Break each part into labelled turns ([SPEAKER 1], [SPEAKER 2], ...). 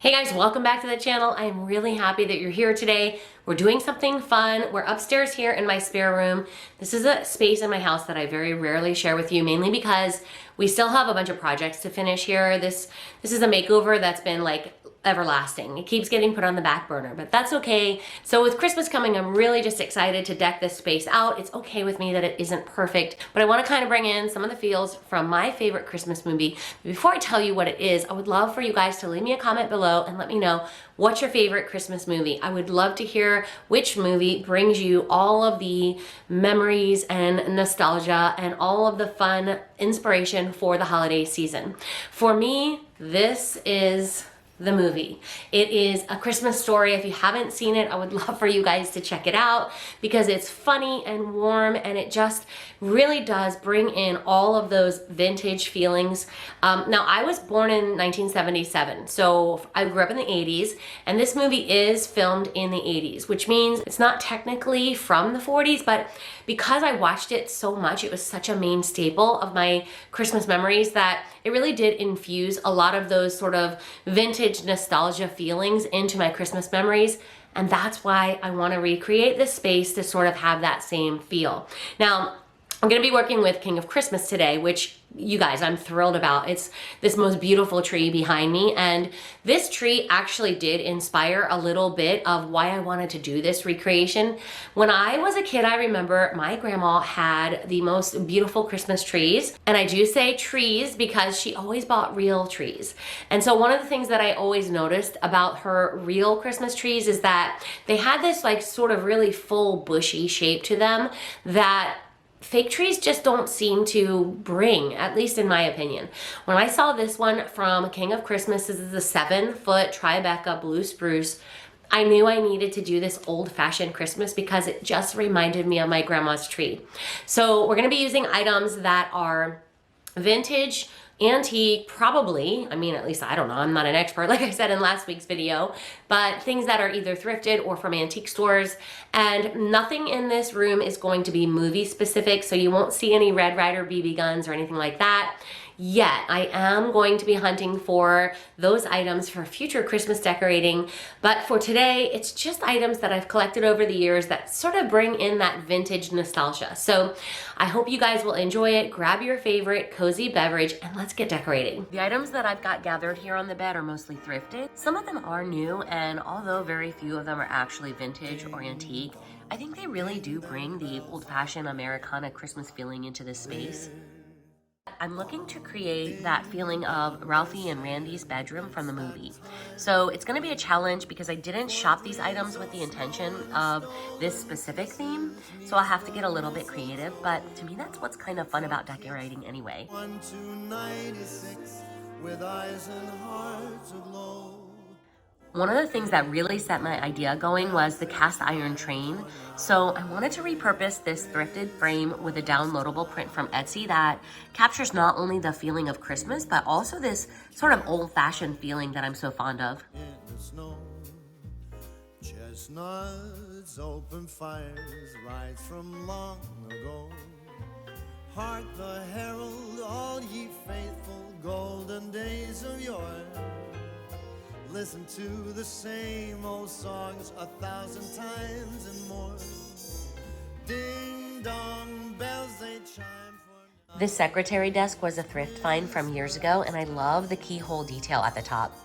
[SPEAKER 1] Hey guys, welcome back to the channel. I'm really happy that you're here today. We're doing something fun. We're upstairs here in my spare room. This is a space in my house that I very rarely share with you, mainly because we still have a bunch of projects to finish here. This is a makeover that's been like everlasting. It keeps getting put on the back burner, but that's okay. So with Christmas coming, I'm really just excited to deck this space out. It's okay with me that it isn't perfect, but I want to kind of bring in some of the feels from my favorite Christmas movie. Before I tell you what it is, I would love for you guys to leave me a comment below and let me know what's your favorite Christmas movie. I would love to hear which movie brings you all of the memories and nostalgia and all of the fun inspiration for the holiday season. For me, this is the movie. It is A Christmas Story. If you haven't seen it, I would love for you guys to check it out because it's funny and warm and it just really does bring in all of those vintage feelings. Now, I was born in 1977, so I grew up in the 80s, and this movie is filmed in the 80s, which means it's not technically from the 40s, but because I watched it so much, it was such a main staple of my Christmas memories that it really did infuse a lot of those sort of vintage nostalgia feelings into my Christmas memories. And that's why I want to recreate this space to sort of have that same feel. Now, I'm going to be working with King of Christmas today, which you guys, I'm thrilled about. It's this most beautiful tree behind me, and this tree actually did inspire a little bit of why I wanted to do this recreation. When I was a kid, I remember my grandma had the most beautiful Christmas trees, and I do say trees because she always bought real trees. And so one of the things that I always noticed about her real Christmas trees is that they had this like sort of really full bushy shape to them that fake trees just don't seem to bring, at least in my opinion. When I saw this one from King of Christmas, this is a 7-foot Tribeca blue spruce, I knew I needed to do this old-fashioned Christmas because it just reminded me of my grandma's tree. So we're gonna be using items that are vintage, antique, probably, I mean, at least I don't know, I'm not an expert like I said in last week's video, but things that are either thrifted or from antique stores. And nothing in this room is going to be movie specific, so you won't see any Red Ryder BB guns or anything like that yet. I am going to be hunting for those items for future Christmas decorating, but for today, it's just items that I've collected over the years that sort of bring in that vintage nostalgia. So I hope you guys will enjoy it. Grab your favorite cozy beverage and let's get decorating. The items that I've got gathered here on the bed are mostly thrifted. Some of them are new, and although very few of them are actually vintage or antique, I think they really do bring the old-fashioned Americana Christmas feeling into this space. I'm looking to create that feeling of Ralphie and Randy's bedroom from the movie. So it's gonna be a challenge because I didn't shop these items with the intention of this specific theme, so I'll have to get a little bit creative, but to me that's what's kind of fun about decorating anyway. 1296, with eyes and hearts aglow. One of the things that really set my idea going was the cast iron train. So I wanted to repurpose this thrifted frame with a downloadable print from Etsy that captures not only the feeling of Christmas, but also this sort of old-fashioned feeling that I'm so fond of. In the snow, chestnuts, open fires, rides from long ago. Hark the herald, all ye faithful, golden days of yore. Listen to the same old songs 1,000 times and more. Ding dong bells, they chime for... This secretary desk was a thrift find from years ago, and I love the keyhole detail at the top.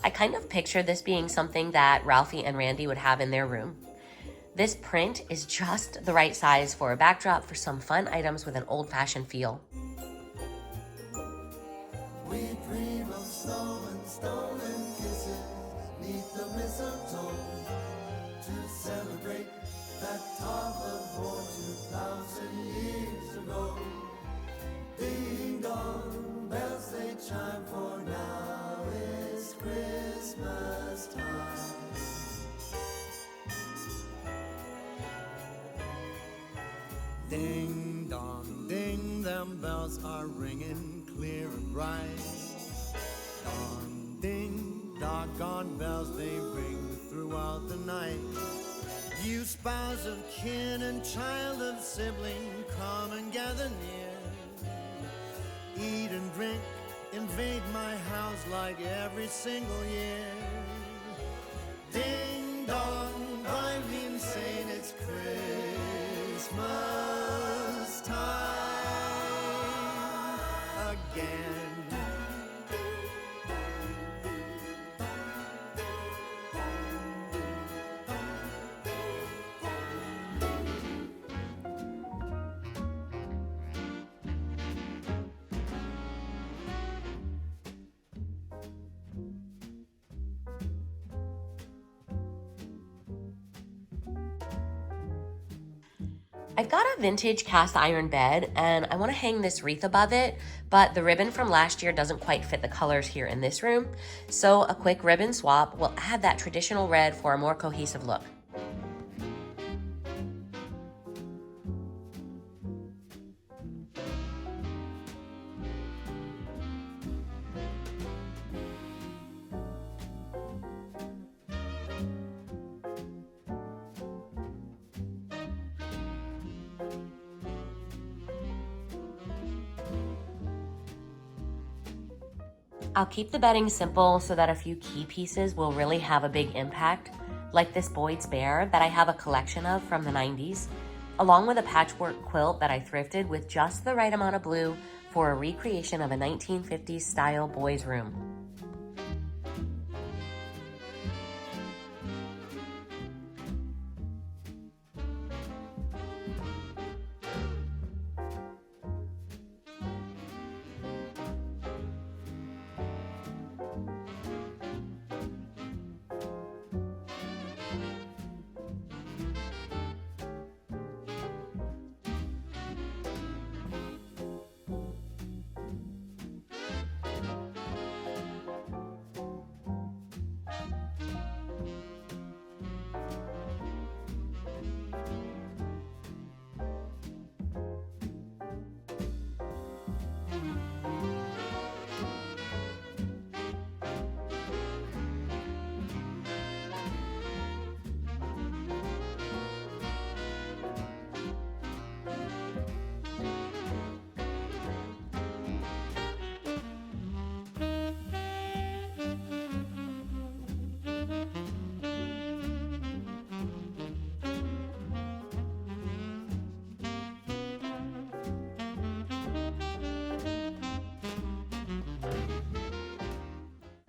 [SPEAKER 1] I kind of picture this being something that Ralphie and Randy would have in their room. This print is just the right size for a backdrop for some fun items with an old-fashioned feel. We dream of snow and stolen kisses neath the mistletoe to celebrate that time of war 2,000 years ago. Ding dong bells they chime, for now it's Christmas time. Ding dong ding, them bells are ringing clear and bright. Dong ding, doggone bells they ring throughout the night. You spouse of kin and child of sibling, come and gather near. Eat and drink
[SPEAKER 2] invade my house like every single year. Ding dong, drive me insane, it's Christmas time again.
[SPEAKER 1] I've got a vintage cast iron bed and I want to hang this wreath above it, but the ribbon from last year doesn't quite fit the colors here in this room. So a quick ribbon swap will add that traditional red for a more cohesive look. I'll keep the bedding simple so that a few key pieces will really have a big impact, like this Boyd's Bear that I have a collection of from the 90s, along with a patchwork quilt that I thrifted with just the right amount of blue for a recreation of a 1950s style boys' room.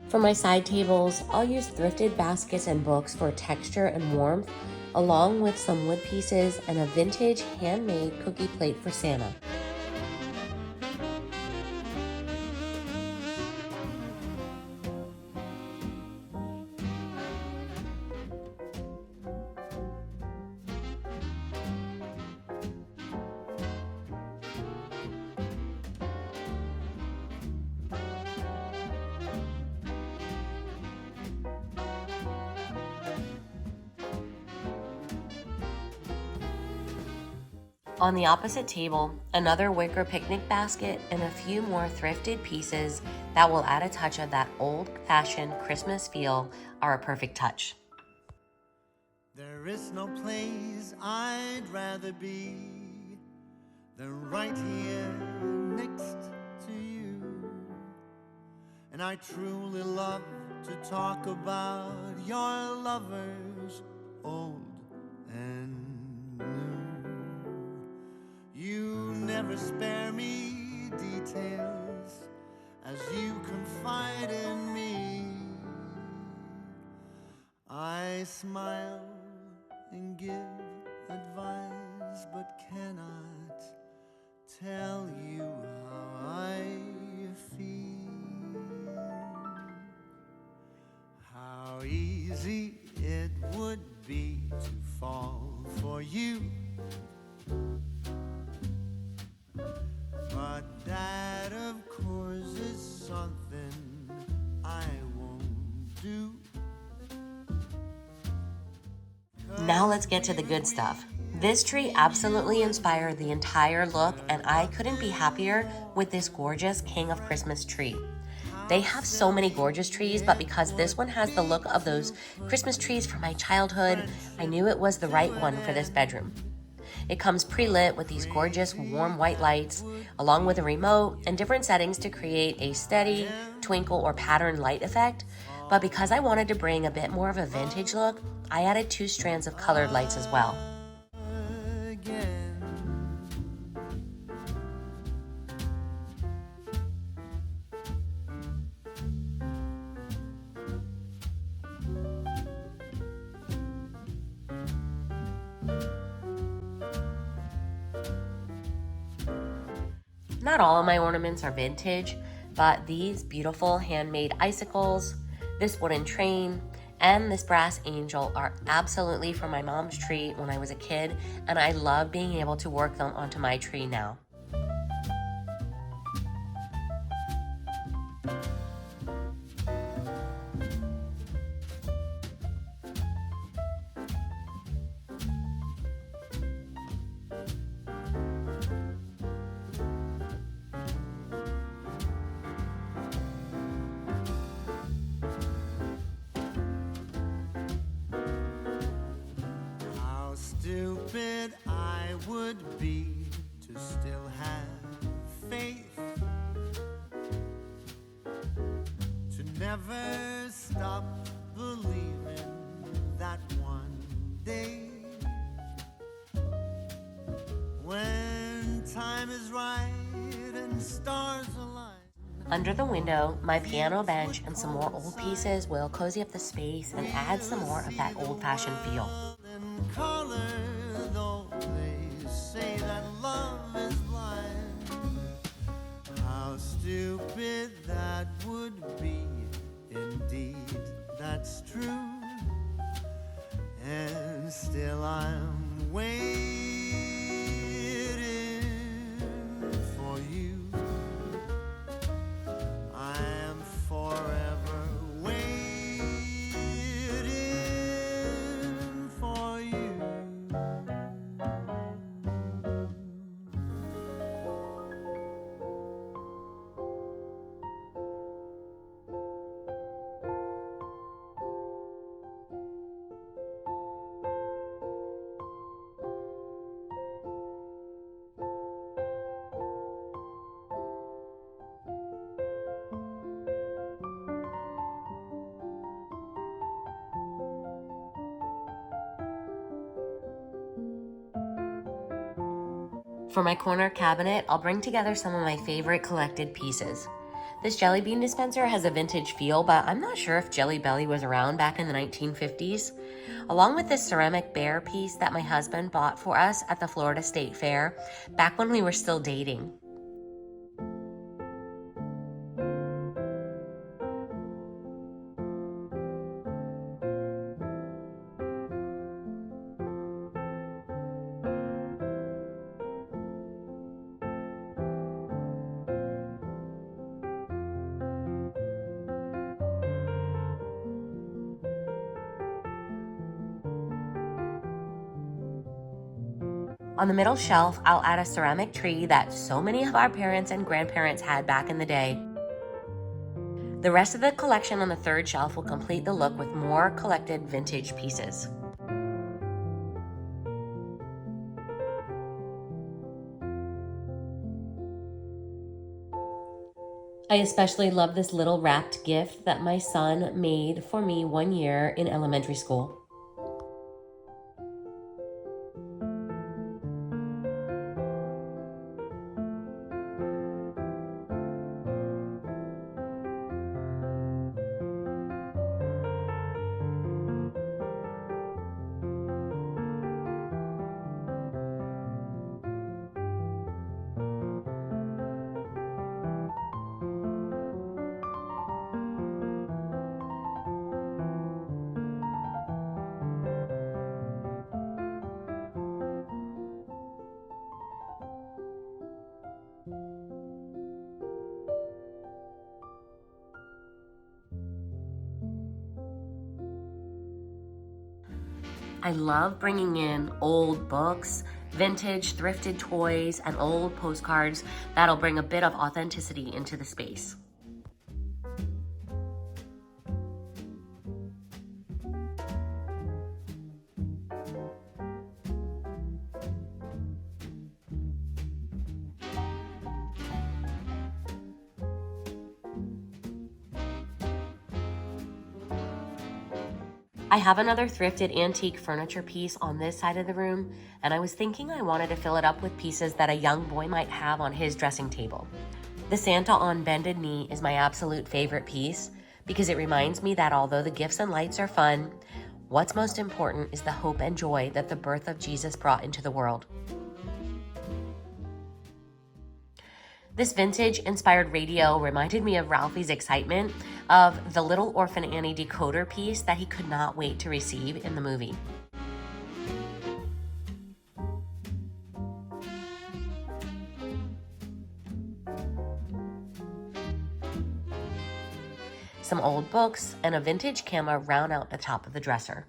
[SPEAKER 1] For my side tables, I'll use thrifted baskets and books for texture and warmth, along with some wood pieces and a vintage handmade cookie plate for Santa. On the opposite table, another wicker picnic basket and a few more thrifted pieces that will add a touch of that old-fashioned Christmas feel are a perfect touch.
[SPEAKER 2] There is no place I'd rather be than right here next to you. And I truly love to talk about your lovers, old and new. You never spare me details as you confide in me. I smile and give advice, but cannot tell you how I feel. How easy it would be to fall for you, but that of course is something I won't do.
[SPEAKER 1] Now let's get to the good stuff. This tree absolutely inspired the entire look, and I couldn't be happier with this gorgeous King of Christmas tree. They have so many gorgeous trees, but because this one has the look of those Christmas trees from my childhood, I knew it was the right one for this bedroom. It comes pre-lit with these gorgeous warm white lights, along with a remote and different settings to create a steady, twinkle, or pattern light effect. But because I wanted to bring a bit more of a vintage look, I added 2 strands of colored lights as well. Not all of my ornaments are vintage, but these beautiful handmade icicles, this wooden train, and this brass angel are absolutely from my mom's tree when I was a kid, and I love being able to work them onto my tree now.
[SPEAKER 2] How stupid I would be to still have faith, to never stop believing that one day, when time is right and stars align.
[SPEAKER 1] Under the window, my piano bench and some more old pieces will cozy up the space and add some more of that old-fashioned feel.
[SPEAKER 2] Color, though they say that love is blind, how stupid that would be. Indeed, that's true, and still I'm waiting for you. I am forever waiting for you.
[SPEAKER 1] For my corner cabinet, I'll bring together some of my favorite collected pieces. This jelly bean dispenser has a vintage feel, but I'm not sure if Jelly Belly was around back in the 1950s. Along with this ceramic bear piece that my husband bought for us at the Florida State Fair back when we were still dating. On the middle shelf, I'll add a ceramic tree that so many of our parents and grandparents had back in the day. The rest of the collection on the third shelf will complete the look with more collected vintage pieces. I especially love this little wrapped gift that my son made for me one year in elementary school. I love bringing in old books, vintage thrifted toys, and old postcards that'll bring a bit of authenticity into the space. I have another thrifted antique furniture piece on this side of the room, and I was thinking I wanted to fill it up with pieces that a young boy might have on his dressing table. The Santa on bended knee is my absolute favorite piece because it reminds me that although the gifts and lights are fun, what's most important is the hope and joy that the birth of Jesus brought into the world. This vintage-inspired radio reminded me of Ralphie's excitement of the Little Orphan Annie decoder piece that he could not wait to receive in the movie. Some old books and a vintage camera round out the top of the dresser.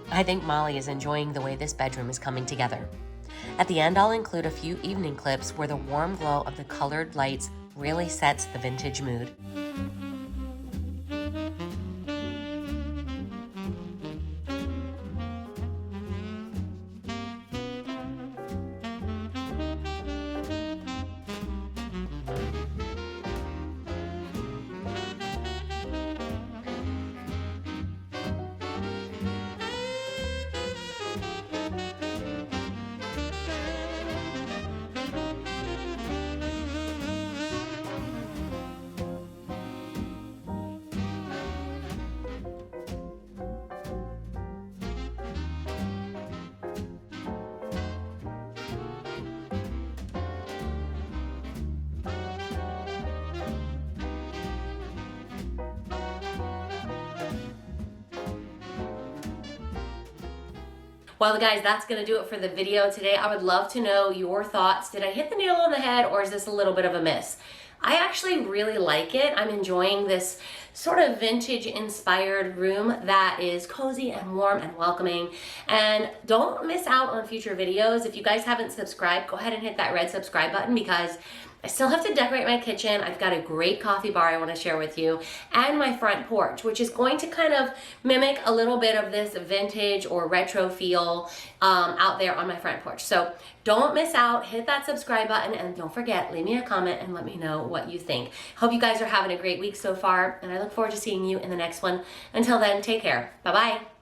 [SPEAKER 1] I think Molly is enjoying the way this bedroom is coming together. At the end, I'll include a few evening clips where the warm glow of the colored lights really sets the vintage mood. Well, guys, that's going to do it for the video today. I would love to know your thoughts. Did I hit the nail on the head, or is this a little bit of a miss? I actually really like it. I'm enjoying this sort of vintage inspired room that is cozy and warm and welcoming. And don't miss out on future videos. If you guys haven't subscribed, go ahead and hit that red subscribe button because I still have to decorate my kitchen. I've got a great coffee bar I want to share with you, and my front porch, which is going to kind of mimic a little bit of this vintage or retro feel out there on my front porch. So don't miss out, hit that subscribe button, and don't forget, leave me a comment and let me know what you think. Hope you guys are having a great week so far, and I look forward to seeing you in the next one. Until then, take care. Bye-bye.